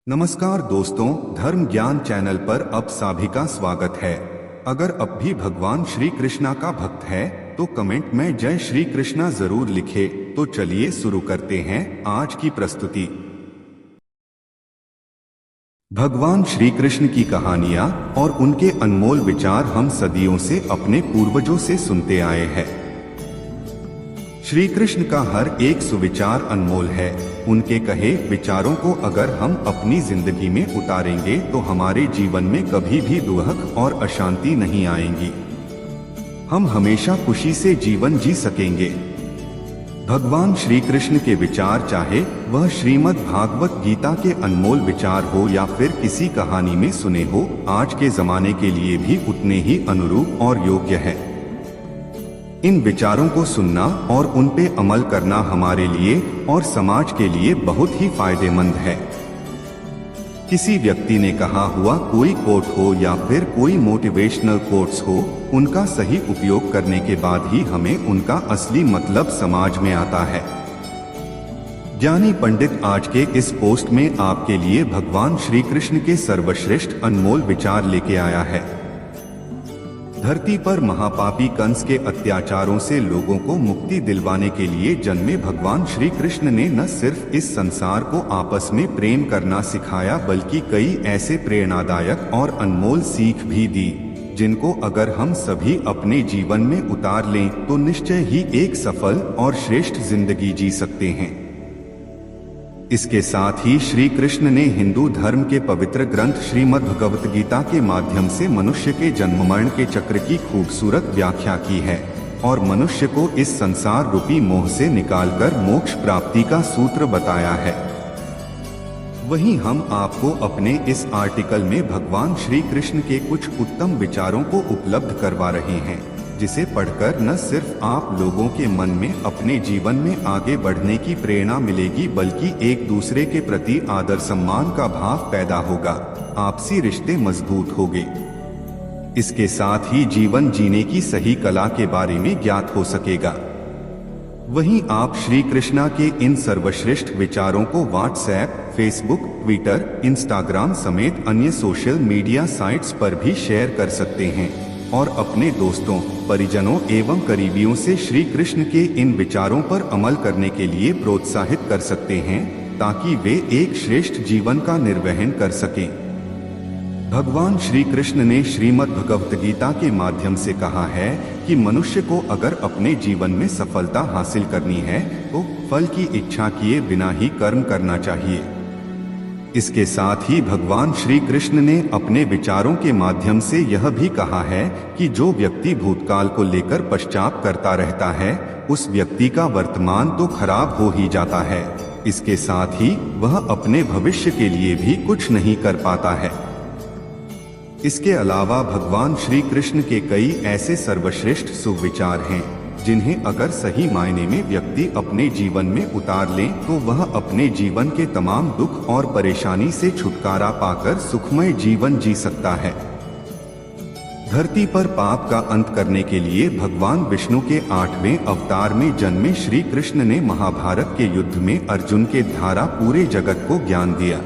नमस्कार दोस्तों, धर्म ज्ञान चैनल पर अब सभी का स्वागत है। अगर अब भी भगवान श्री कृष्णा का भक्त है तो कमेंट में जय श्री कृष्णा जरूर लिखे। तो चलिए शुरू करते हैं आज की प्रस्तुति। भगवान श्री कृष्ण की कहानियां और उनके अनमोल विचार हम सदियों से अपने पूर्वजों से सुनते आए हैं। श्री कृष्ण का हर एक सुविचार अनमोल है। उनके कहे विचारों को अगर हम अपनी जिंदगी में उतारेंगे तो हमारे जीवन में कभी भी दुख और अशांति नहीं आएंगी। हम हमेशा खुशी से जीवन जी सकेंगे। भगवान श्री कृष्ण के विचार, चाहे वह श्रीमद् भागवत गीता के अनमोल विचार हो या फिर किसी कहानी में सुने हो, आज के जमाने के लिए भी उतने ही अनुरूप और योग्य है। इन विचारों को सुनना और उन पे अमल करना हमारे लिए और समाज के लिए बहुत ही फायदेमंद है। किसी व्यक्ति ने कहा हुआ कोई कोट हो या फिर कोई मोटिवेशनल कोट्स हो, उनका सही उपयोग करने के बाद ही हमें उनका असली मतलब समझ में आता है। ज्ञानी पंडित आज के इस पोस्ट में आपके लिए भगवान श्री कृष्ण के सर्वश्रेष्ठ अनमोल विचार लेके आया है। धरती पर महापापी कंस के अत्याचारों से लोगों को मुक्ति दिलवाने के लिए जन्मे भगवान श्री कृष्ण ने न सिर्फ इस संसार को आपस में प्रेम करना सिखाया, बल्कि कई ऐसे प्रेरणादायक और अनमोल सीख भी दी, जिनको अगर हम सभी अपने जीवन में उतार लें तो निश्चय ही एक सफल और श्रेष्ठ जिंदगी जी सकते हैं। इसके साथ ही श्री कृष्ण ने हिंदू धर्म के पवित्र ग्रंथ श्रीमद् भगवत गीता के माध्यम से मनुष्य के जन्म मरण के चक्र की खूबसूरत व्याख्या की है और मनुष्य को इस संसार रूपी मोह से निकालकर मोक्ष प्राप्ति का सूत्र बताया है। वहीं हम आपको अपने इस आर्टिकल में भगवान श्री कृष्ण के कुछ उत्तम विचारों को उपलब्ध करवा रहे हैं, जिसे पढ़कर न सिर्फ आप लोगों के मन में अपने जीवन में आगे बढ़ने की प्रेरणा मिलेगी, बल्कि एक दूसरे के प्रति आदर सम्मान का भाव पैदा होगा, आपसी रिश्ते मजबूत होंगे। इसके साथ ही जीवन जीने की सही कला के बारे में ज्ञात हो सकेगा। वहीं आप श्री कृष्णा के इन सर्वश्रेष्ठ विचारों को व्हाट्सएप, फेसबुक, ट्विटर, इंस्टाग्राम समेत अन्य सोशल मीडिया साइट्स पर भी शेयर कर सकते हैं और अपने दोस्तों, परिजनों एवं करीबियों से श्री कृष्ण के इन विचारों पर अमल करने के लिए प्रोत्साहित कर सकते हैं, ताकि वे एक श्रेष्ठ जीवन का निर्वहन कर सकें। भगवान श्री कृष्ण ने श्रीमद् भगवत गीता के माध्यम से कहा है कि मनुष्य को अगर अपने जीवन में सफलता हासिल करनी है तो फल की इच्छा किए बिना ही कर्म करना चाहिए। इसके साथ ही भगवान श्री कृष्ण ने अपने विचारों के माध्यम से यह भी कहा है कि जो व्यक्ति भूतकाल को लेकर पश्चाताप करता रहता है, उस व्यक्ति का वर्तमान तो खराब हो ही जाता है, इसके साथ ही वह अपने भविष्य के लिए भी कुछ नहीं कर पाता है। इसके अलावा भगवान श्री कृष्ण के कई ऐसे सर्वश्रेष्ठ सुविचार हैं, जिन्हें अगर सही मायने में व्यक्ति अपने जीवन में उतार ले तो वह अपने जीवन के तमाम दुख और परेशानी से छुटकारा पाकर सुखमय जीवन जी सकता है। धरती पर पाप का अंत करने के लिए भगवान विष्णु के 8वें अवतार में जन्मे श्री कृष्ण ने महाभारत के युद्ध में अर्जुन के द्वारा पूरे जगत को ज्ञान दिया।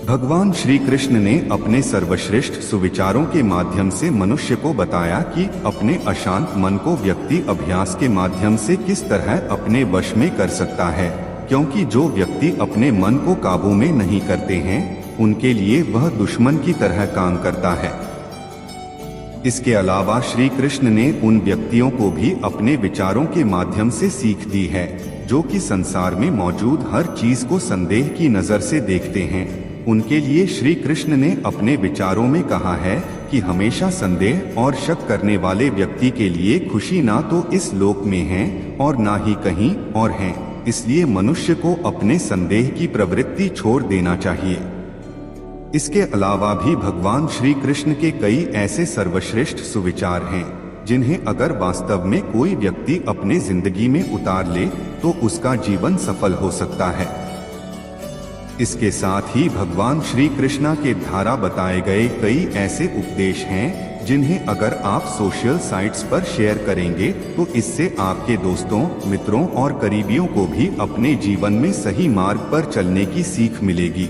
भगवान श्री कृष्ण ने अपने सर्वश्रेष्ठ सुविचारों के माध्यम से मनुष्य को बताया कि अपने अशांत मन को व्यक्ति अभ्यास के माध्यम से किस तरह अपने वश में कर सकता है, क्योंकि जो व्यक्ति अपने मन को काबू में नहीं करते हैं, उनके लिए वह दुश्मन की तरह काम करता है। इसके अलावा श्री कृष्ण ने उन व्यक्तियों को भी अपने विचारों के माध्यम से सीख दी है, जो कि संसार में मौजूद हर चीज को संदेह की नजर से देखते हैं। उनके लिए श्री कृष्ण ने अपने विचारों में कहा है कि हमेशा संदेह और शक करने वाले व्यक्ति के लिए खुशी ना तो इस लोक में है और ना ही कहीं और है, इसलिए मनुष्य को अपने संदेह की प्रवृत्ति छोड़ देना चाहिए। इसके अलावा भी भगवान श्री कृष्ण के कई ऐसे सर्वश्रेष्ठ सुविचार हैं, जिन्हें अगर वास्तव में कोई व्यक्ति अपने जिंदगी में उतार ले तो उसका जीवन सफल हो सकता है। इसके साथ ही भगवान श्री कृष्णा के द्वारा बताए गए कई ऐसे उपदेश हैं, जिन्हें अगर आप सोशल साइट्स पर शेयर करेंगे तो इससे आपके दोस्तों, मित्रों और करीबियों को भी अपने जीवन में सही मार्ग पर चलने की सीख मिलेगी।